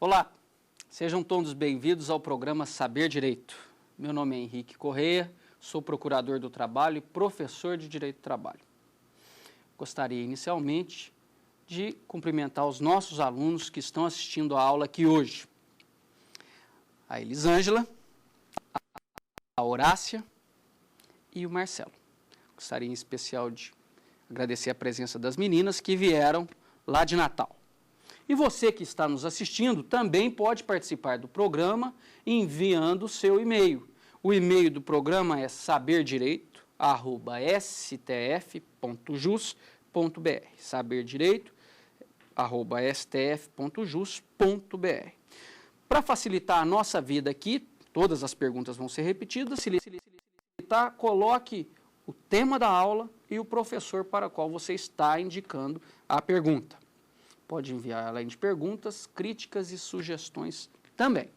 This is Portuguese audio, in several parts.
Olá, sejam todos bem-vindos ao programa Saber Direito. Meu nome é Henrique Correia, sou procurador do trabalho e professor de Direito do Trabalho. Gostaria inicialmente de cumprimentar os nossos alunos que estão assistindo a aula aqui hoje. A Elisângela, a Horácia e o Marcelo. Gostaria em especial de agradecer a presença das meninas que vieram lá de Natal. E você que está nos assistindo também pode participar do programa enviando o seu e-mail. O e-mail do programa é saberdireito@stf.jus.br. saberdireito@stf.jus.br. Para facilitar a nossa vida aqui, todas as perguntas vão ser repetidas. Se facilitar, coloque o tema da aula e o professor para o qual você está indicando a pergunta. Pode enviar, além de perguntas, críticas e sugestões também.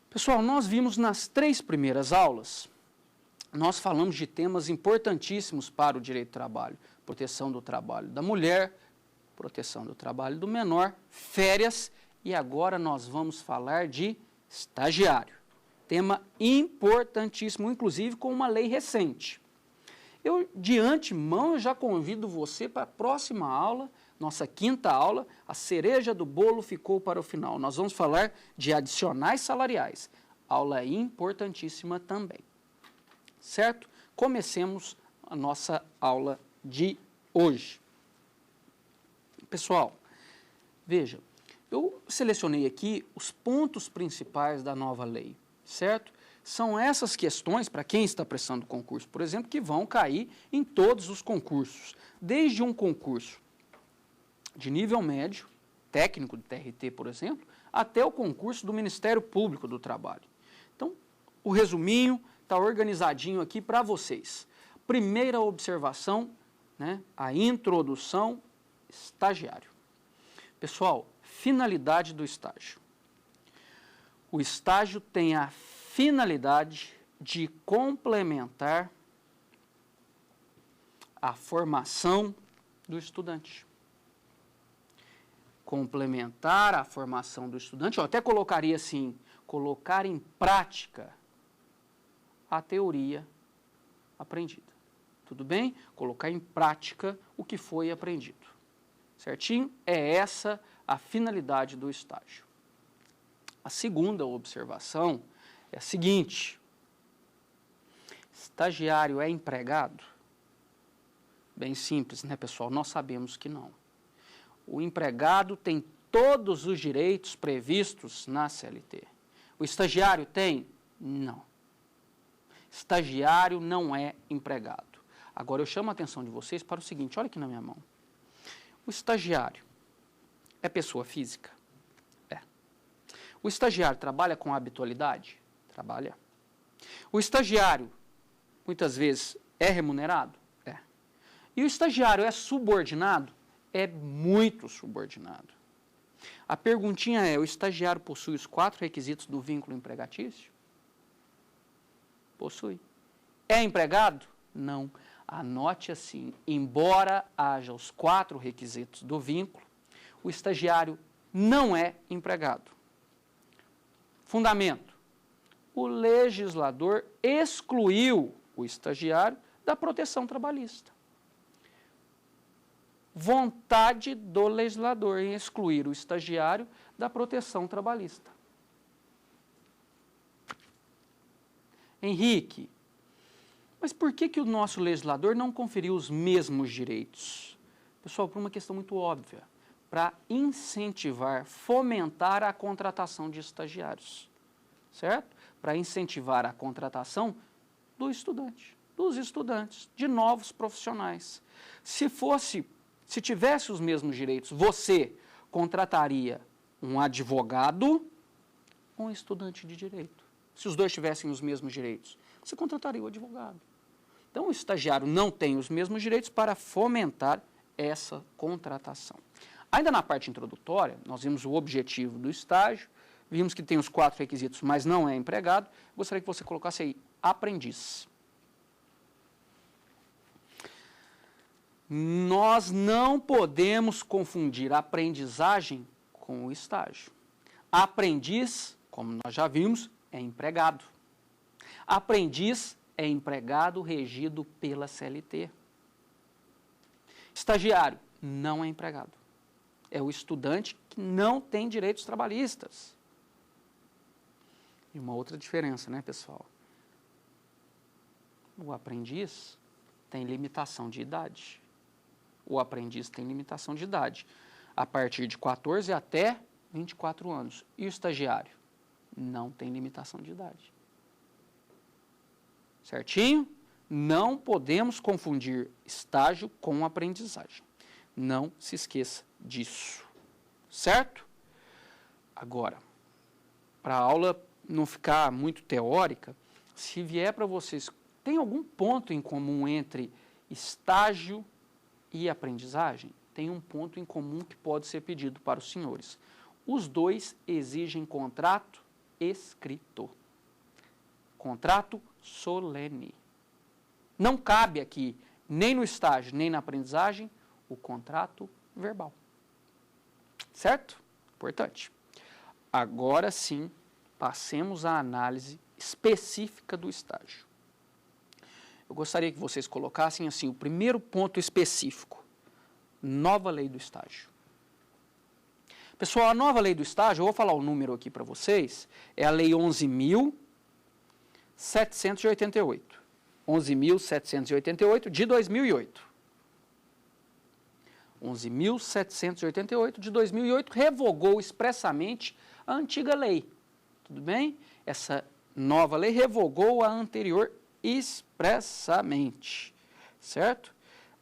Pessoal, nós vimos nas 3 primeiras aulas, nós falamos de temas importantíssimos para o direito do trabalho. Proteção do trabalho da mulher, proteção do trabalho do menor, férias e agora nós vamos falar de estagiário. Tema importantíssimo, inclusive com uma lei recente. Eu, de antemão, já convido você para a próxima aula, nossa 5ª aula, a cereja do bolo ficou para o final. Nós vamos falar de adicionais salariais. Aula importantíssima também. Certo? Comecemos a nossa aula de hoje. Pessoal, veja, eu selecionei aqui os pontos principais da nova lei, certo? São essas questões, para quem está prestando concurso, por exemplo, que vão cair em todos os concursos. Desde um concurso de nível médio, técnico do TRT, por exemplo, até o concurso do Ministério Público do Trabalho. Então, o resuminho está organizadinho aqui para vocês. Primeira observação, a introdução, estagiário. Pessoal, finalidade do estágio. O estágio tem a finalidade de complementar a formação do estudante. Complementar a formação do estudante, eu até colocaria assim, colocar em prática a teoria aprendida. Tudo bem? Colocar em prática o que foi aprendido. Certinho? É essa a finalidade do estágio. A segunda observação é a seguinte: estagiário é empregado? Bem simples, né, pessoal? Nós sabemos que não. O empregado tem todos os direitos previstos na CLT. O estagiário tem? Não. Estagiário não é empregado. Agora eu chamo a atenção de vocês para o seguinte, olha aqui na minha mão. O estagiário é pessoa física? É. O estagiário trabalha com habitualidade? Trabalha. O estagiário, muitas vezes, é remunerado? É. E o estagiário é subordinado? É muito subordinado. A perguntinha é, o estagiário possui os 4 requisitos do vínculo empregatício? Possui. É empregado? Não. Anote assim, embora haja os 4 requisitos do vínculo, o estagiário não é empregado. Fundamento. O legislador excluiu o estagiário da proteção trabalhista. Vontade do legislador em excluir o estagiário da proteção trabalhista. Henrique, mas por que o nosso legislador não conferiu os mesmos direitos? Pessoal, por uma questão muito óbvia, para incentivar, fomentar a contratação de estagiários, certo? Para incentivar a contratação do estudante, dos estudantes, de novos profissionais. Se tivesse os mesmos direitos, você contrataria um advogado ou um estudante de direito? Se os dois tivessem os mesmos direitos, você contrataria o advogado. Então, o estagiário não tem os mesmos direitos para fomentar essa contratação. Ainda na parte introdutória, nós vimos o objetivo do estágio, vimos que tem os 4 requisitos, mas não é empregado. Gostaria que você colocasse aí, aprendiz. Nós não podemos confundir a aprendizagem com o estágio. Aprendiz, como nós já vimos, é empregado. Aprendiz é empregado regido pela CLT. Estagiário não é empregado. É o estudante que não tem direitos trabalhistas. E uma outra diferença, né, pessoal? O aprendiz tem limitação de idade. O aprendiz tem limitação de idade. A partir de 14 até 24 anos. E o estagiário? Não tem limitação de idade. Certinho? Não podemos confundir estágio com aprendizagem. Não se esqueça disso. Certo? Agora, para a aula não ficar muito teórica, se vier para vocês, tem algum ponto em comum entre estágio e aprendizagem? Tem um ponto em comum que pode ser pedido para os senhores. Os dois exigem contrato escrito. Contrato solene. Não cabe aqui, nem no estágio, nem na aprendizagem, o contrato verbal. Certo? Importante. Agora sim, passemos à análise específica do estágio. Eu gostaria que vocês colocassem assim, o primeiro ponto específico. Nova lei do estágio. Pessoal, a nova lei do estágio, eu vou falar o número aqui para vocês, é a lei 11.788. 11.788 de 2008. 11.788 de 2008 revogou expressamente a antiga lei. Tudo bem? Essa nova lei revogou a anterior expressamente. Certo?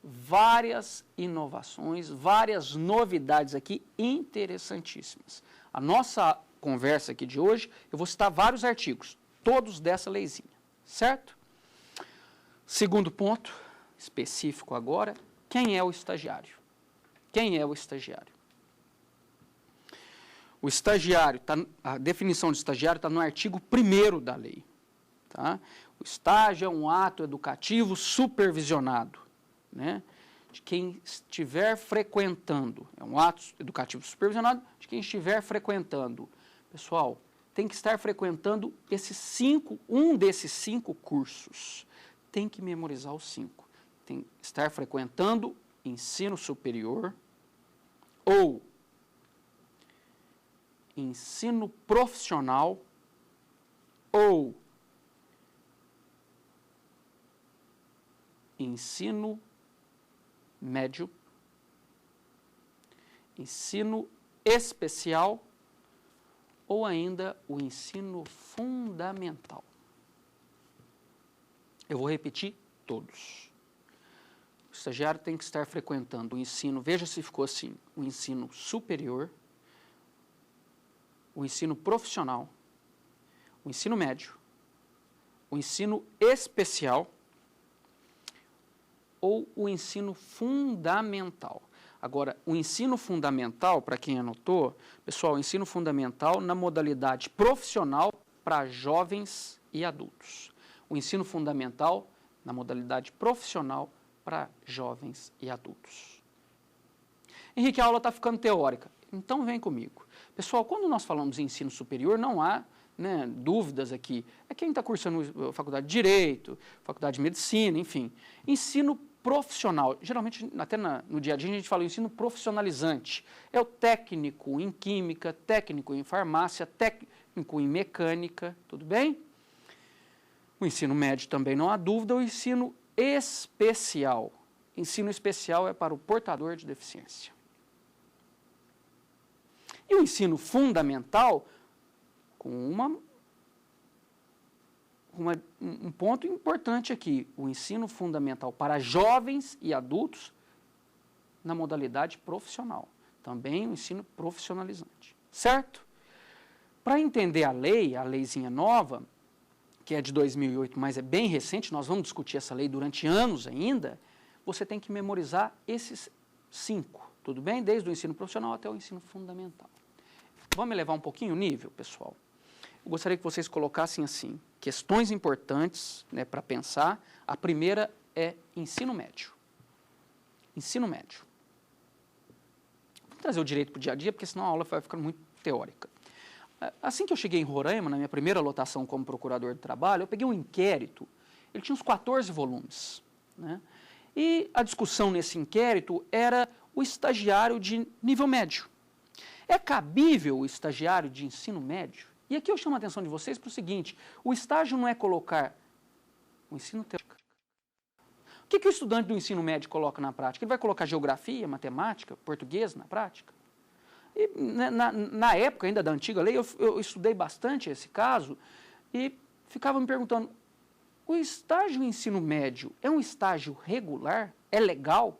Várias inovações, várias novidades aqui interessantíssimas. A nossa conversa aqui de hoje, eu vou citar vários artigos, todos dessa leizinha, certo? Segundo ponto, específico agora, quem é o estagiário? Quem é o estagiário? O estagiário, a definição de estigiário está no artigo 1º da lei. Tá? O estágio é um ato educativo supervisionado, né, de quem estiver frequentando, é um ato educativo supervisionado de quem estiver frequentando. Pessoal, tem que estar frequentando um desses 5 cursos. Tem que memorizar os 5. Tem que estar frequentando ensino superior ou ensino profissional ou ensino médio, ensino especial ou ainda o ensino fundamental. Eu vou repetir todos. O estagiário tem que estar frequentando o ensino, veja se ficou assim, o ensino superior, o ensino profissional, o ensino médio, o ensino especial ou o ensino fundamental. Agora, o ensino fundamental, para quem anotou, pessoal, o ensino fundamental na modalidade profissional para jovens e adultos. O ensino fundamental na modalidade profissional para jovens e adultos. Henrique, a aula está ficando teórica. Então, vem comigo. Pessoal, quando nós falamos em ensino superior, não há dúvidas aqui. É quem está cursando faculdade de Direito, faculdade de Medicina, enfim. Ensino profissional, geralmente até no dia a dia a gente fala ensino profissionalizante. É o técnico em química, técnico em farmácia, técnico em mecânica, tudo bem? O ensino médio também não há dúvida, o ensino especial. Ensino especial é para o portador de deficiência. E o ensino fundamental, com um ponto importante aqui, o ensino fundamental para jovens e adultos na modalidade profissional. Também o ensino profissionalizante. Certo? Para entender a lei, a leizinha nova, que é de 2008, mas é bem recente, nós vamos discutir essa lei durante anos ainda, você tem que memorizar esses 5, tudo bem? Desde o ensino profissional até o ensino fundamental. Vamos elevar um pouquinho o nível, pessoal? Eu gostaria que vocês colocassem assim, questões importantes para pensar. A primeira é ensino médio. Ensino médio. Vamos trazer o direito para o dia a dia, porque senão a aula vai ficando muito teórica. Assim que eu cheguei em Roraima, na minha primeira lotação como procurador de trabalho, eu peguei um inquérito, ele tinha uns 14 volumes, né? E a discussão nesse inquérito era o estagiário de nível médio. É cabível o estagiário de ensino médio? E aqui eu chamo a atenção de vocês para o seguinte, o estágio não é colocar o ensino teórico. O que o estudante do ensino médio coloca na prática? Ele vai colocar geografia, matemática, português na prática? E, na época ainda da antiga lei, eu estudei bastante esse caso e ficava me perguntando, o estágio ensino médio é um estágio regular? É legal?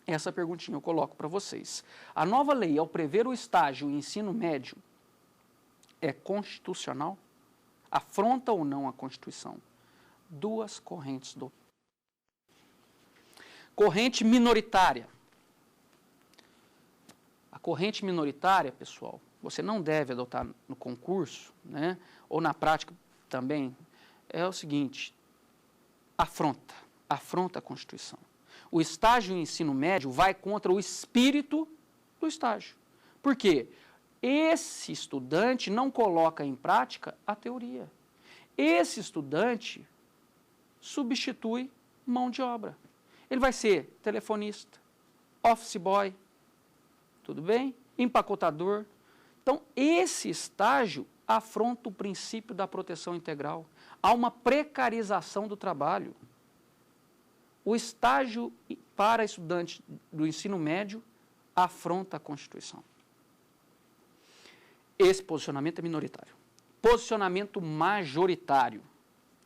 Essa perguntinha eu coloco para vocês. A nova lei, ao prever o estágio ensino médio, é constitucional? Afronta ou não a Constituição? Duas correntes do... Corrente minoritária. A corrente minoritária, pessoal, você não deve adotar no concurso, né, ou na prática também, é o seguinte, afronta a Constituição. O estágio em ensino médio vai contra o espírito do estágio. Por quê? Esse estudante não coloca em prática a teoria. Esse estudante substitui mão de obra. Ele vai ser telefonista, office boy, tudo bem? Empacotador. Então, esse estágio afronta o princípio da proteção integral. Há uma precarização do trabalho. O estágio para estudantes do ensino médio afronta a Constituição. Esse posicionamento é minoritário. Posicionamento majoritário,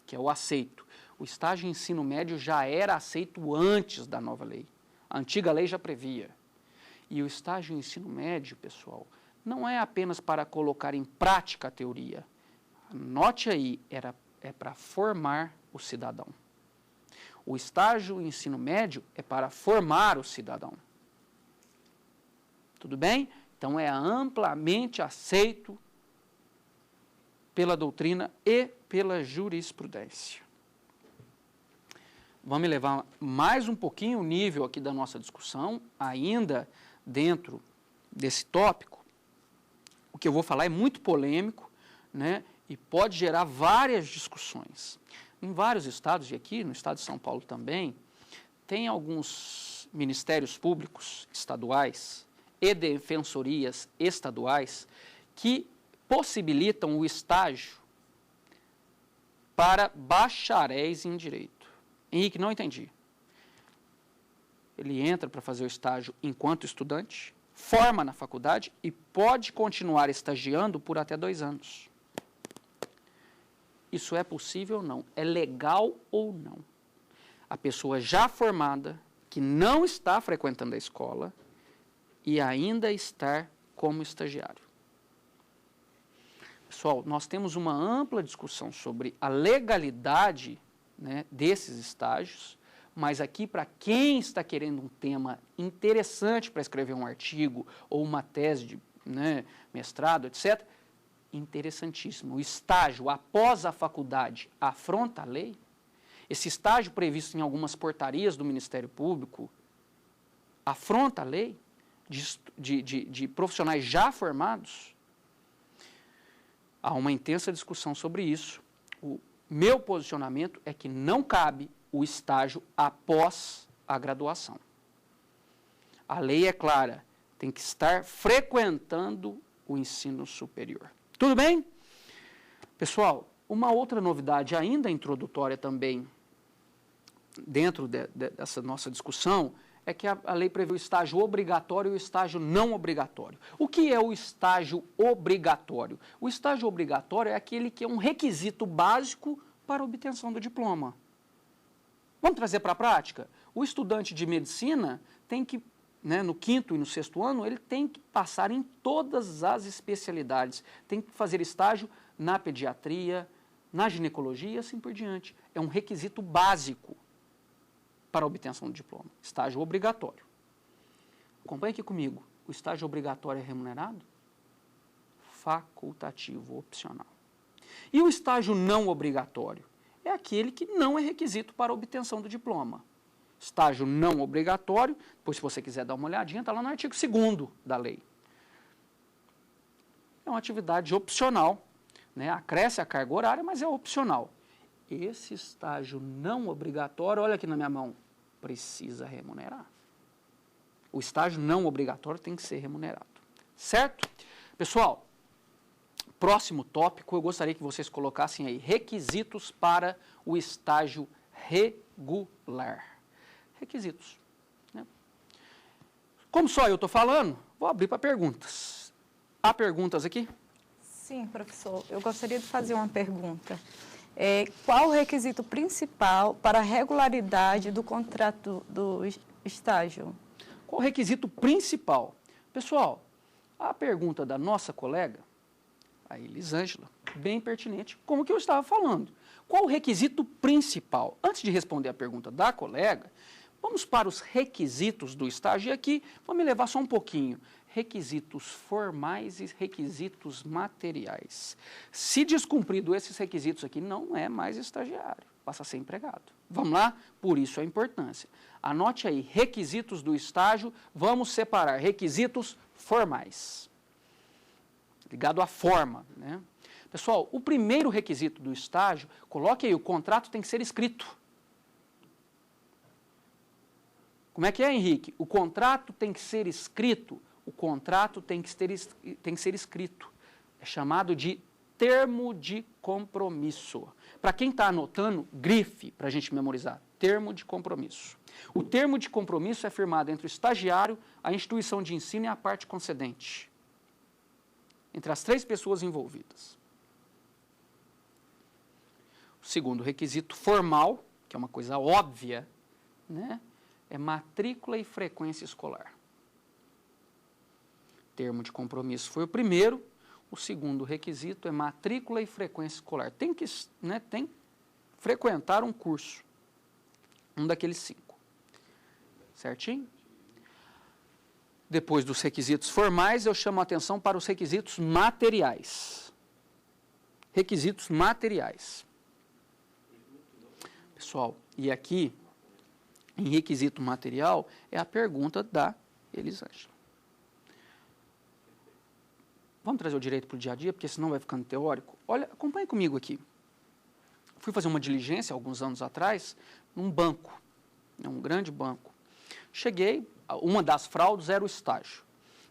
que é o aceito. O estágio em ensino médio já era aceito antes da nova lei. A antiga lei já previa. E o estágio em ensino médio, pessoal, não é apenas para colocar em prática a teoria. Note aí, é para formar o cidadão. O estágio em ensino médio é para formar o cidadão. Tudo bem? Então, é amplamente aceito pela doutrina e pela jurisprudência. Vamos levar mais um pouquinho o nível aqui da nossa discussão, ainda dentro desse tópico. O que eu vou falar é muito polêmico, né, e pode gerar várias discussões. Em vários estados, e aqui no estado de São Paulo também, tem alguns ministérios públicos estaduais e defensorias estaduais que possibilitam o estágio para bacharéis em direito. Henrique, não entendi. Ele entra para fazer o estágio enquanto estudante, forma na faculdade e pode continuar estagiando por até 2 anos. Isso é possível ou não? É legal ou não? A pessoa já formada, que não está frequentando a escola e ainda estar como estagiário. Pessoal, nós temos uma ampla discussão sobre a legalidade, né, desses estágios, mas aqui para quem está querendo um tema interessante para escrever um artigo ou uma tese de, né, mestrado, etc., interessantíssimo. O estágio após a faculdade afronta a lei? Esse estágio previsto em algumas portarias do Ministério Público afronta a lei de profissionais já formados? Há uma intensa discussão sobre isso. O meu posicionamento é que não cabe o estágio após a graduação. A lei é clara, tem que estar frequentando o ensino superior. Tudo bem? Pessoal, uma outra novidade ainda introdutória também, dentro dessa nossa discussão, é que a lei prevê o estágio obrigatório e o estágio não obrigatório. O que é o estágio obrigatório? O estágio obrigatório é aquele que é um requisito básico para a obtenção do diploma. Vamos trazer para a prática? O estudante de medicina tem que, né, no 5º e no 6º ano, ele tem que passar em todas as especialidades. Tem que fazer estágio na pediatria, na ginecologia e assim por diante. É um requisito básico para a obtenção do diploma. Estágio obrigatório. Acompanhe aqui comigo. O estágio obrigatório é remunerado? Facultativo, opcional. E o estágio não obrigatório? É aquele que não é requisito para a obtenção do diploma. Estágio não obrigatório, pois se você quiser dar uma olhadinha, está lá no artigo 2º da lei. É uma atividade opcional, né? Acresce a carga horária, mas é opcional. Esse estágio não obrigatório, olha aqui na minha mão, precisa remunerar. O estágio não obrigatório tem que ser remunerado, certo? Pessoal, próximo tópico, eu gostaria que vocês colocassem aí requisitos para o estágio regular. Requisitos. Né? Como só eu estou falando, vou abrir para perguntas. Há perguntas aqui? Sim, professor. Eu gostaria de fazer uma pergunta. Qual o requisito principal para a regularidade do contrato do estágio? Qual o requisito principal? Pessoal, a pergunta da nossa colega, a Elisângela, bem pertinente, como que eu estava falando. Qual o requisito principal? Antes de responder a pergunta da colega, vamos para os requisitos do estágio. E aqui, vou me levar só um pouquinho. Requisitos formais e requisitos materiais. Se descumprido esses requisitos aqui, não é mais estagiário, passa a ser empregado. Vamos lá? Por isso a importância. Anote aí, requisitos do estágio, vamos separar requisitos formais. Ligado à forma, né? Pessoal, o primeiro requisito do estágio, coloque aí, o contrato tem que ser escrito. Como é que é, Henrique? O contrato tem que ser escrito. O contrato tem que ser escrito. É chamado de termo de compromisso. Para quem está anotando, grife para a gente memorizar. Termo de compromisso. O termo de compromisso é firmado entre o estagiário, a instituição de ensino e a parte concedente. Entre as 3 pessoas envolvidas. O segundo requisito formal, que é uma coisa óbvia, né, é matrícula e frequência escolar. Termo de compromisso foi o primeiro. O segundo requisito é matrícula e frequência escolar. Tem que frequentar um curso. Um daqueles 5. Certinho? Depois dos requisitos formais, eu chamo a atenção para os requisitos materiais. Requisitos materiais. Pessoal, e aqui, em requisito material, é a pergunta da Elisângela. Vamos trazer o direito para o dia a dia, porque senão vai ficando teórico. Olha, acompanhe comigo aqui. Fui fazer uma diligência, alguns anos atrás, num banco, um grande banco. Cheguei, uma das fraudes era o estágio.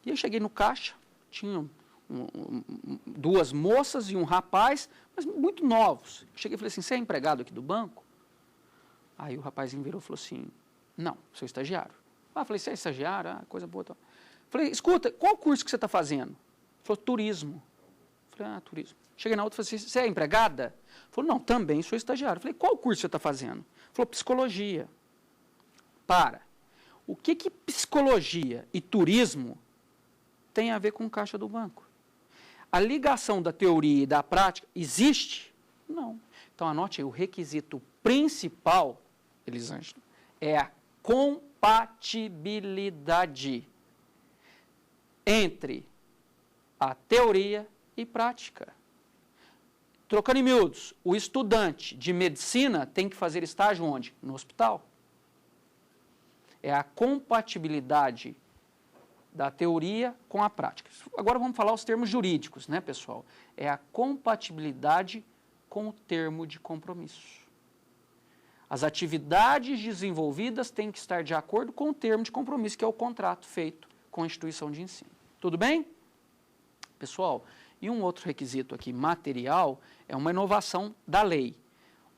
E eu cheguei no caixa, tinha 2 moças e um rapaz, mas muito novos. Cheguei e falei assim, você é empregado aqui do banco? Aí o rapazinho virou e falou assim, não, sou estagiário. Ah, falei, você é estagiário? Ah, coisa boa. Tal. Falei, escuta, qual curso que você está fazendo? Falou, turismo. Falei, turismo. Cheguei na outra e falei assim, você é empregada? Falou, não, também sou estagiário. Falei, qual curso você está fazendo? Falou, psicologia. O que psicologia e turismo tem a ver com caixa do banco? A ligação da teoria e da prática existe? Não. Então, anote aí, o requisito principal, Elisângela, é a compatibilidade entre a teoria e prática. Trocando em miúdos, o estudante de medicina tem que fazer estágio onde? No hospital. É a compatibilidade da teoria com a prática. Agora vamos falar os termos jurídicos, né, pessoal? É a compatibilidade com o termo de compromisso. As atividades desenvolvidas têm que estar de acordo com o termo de compromisso, que é o contrato feito com a instituição de ensino. Tudo bem? Pessoal, e um outro requisito aqui, material, é uma inovação da lei.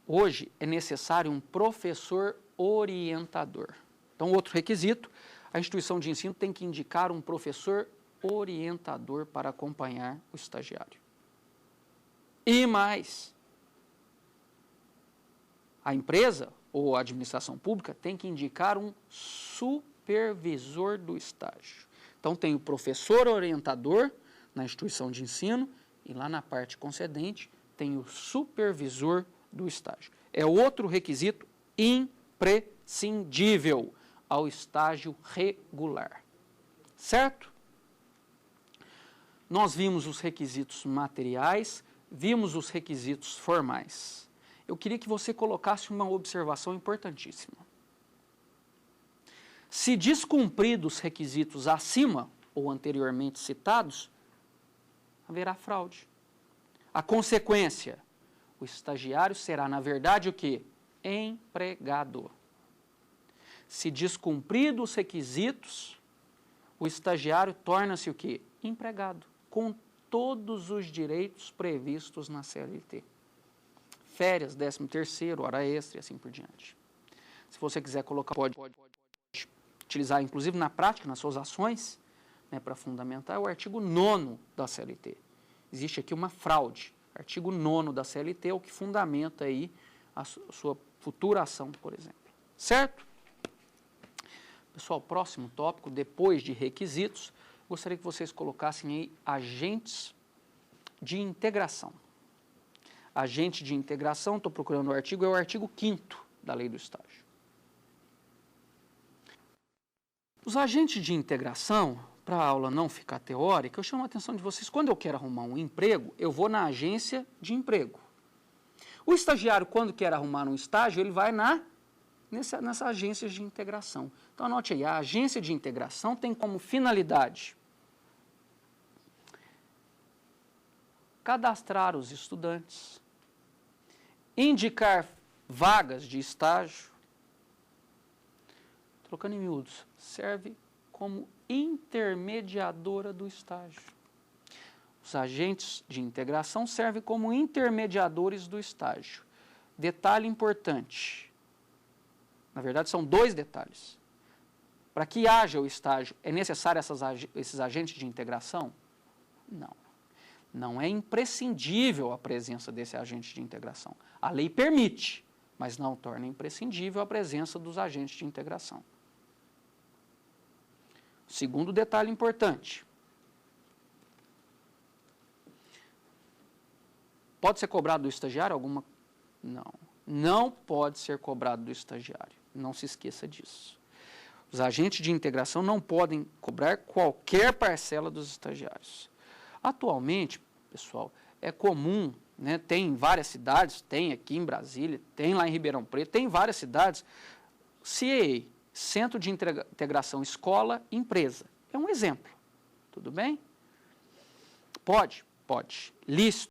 Hoje é necessário um professor orientador. Então, outro requisito, a instituição de ensino tem que indicar um professor orientador para acompanhar o estagiário. E mais, a empresa ou a administração pública tem que indicar um supervisor do estágio. Então, tem o professor orientador na instituição de ensino e lá na parte concedente tem o supervisor do estágio. É outro requisito imprescindível ao estágio regular. Certo? Nós vimos os requisitos materiais, vimos os requisitos formais. Eu queria que você colocasse uma observação importantíssima. Se descumpridos os requisitos acima ou anteriormente citados, haverá fraude. A consequência, o estagiário será, na verdade, o quê? Empregado. Se descumpridos os requisitos, o estagiário torna-se o quê? Empregado, com todos os direitos previstos na CLT. Férias, 13º, hora extra e assim por diante. Se você quiser colocar, pode utilizar, inclusive na prática, nas suas ações, né, para fundamentar, o artigo 9º da CLT. Existe aqui uma fraude. Artigo 9º da CLT é o que fundamenta aí a sua futura ação, por exemplo. Certo? Pessoal, próximo tópico, depois de requisitos, gostaria que vocês colocassem aí agentes de integração. Agente de integração, estou procurando o artigo, é o artigo 5º da Lei do Estágio. Os agentes de integração, para a aula não ficar teórica, eu chamo a atenção de vocês, quando eu quero arrumar um emprego, eu vou na agência de emprego. O estagiário, quando quer arrumar um estágio, ele vai nessas agências de integração. Então, anote aí, a agência de integração tem como finalidade cadastrar os estudantes, indicar vagas de estágio, trocando em miúdos, serve como intermediadora do estágio. Os agentes de integração servem como intermediadores do estágio. Detalhe importante, na verdade são 2 detalhes. Para que haja o estágio, é necessário esses agentes de integração? Não. Não é imprescindível a presença desse agente de integração. A lei permite, mas não torna imprescindível a presença dos agentes de integração. Segundo detalhe importante. Pode ser cobrado do estagiário alguma? Não. Não pode ser cobrado do estagiário. Não se esqueça disso. Os agentes de integração não podem cobrar qualquer parcela dos estagiários. Atualmente, pessoal, é comum, né, tem em várias cidades, tem aqui em Brasília, tem lá em Ribeirão Preto, tem em várias cidades, CEA, Centro de Integração Escola-Empresa. É um exemplo, tudo bem? Pode, lícito.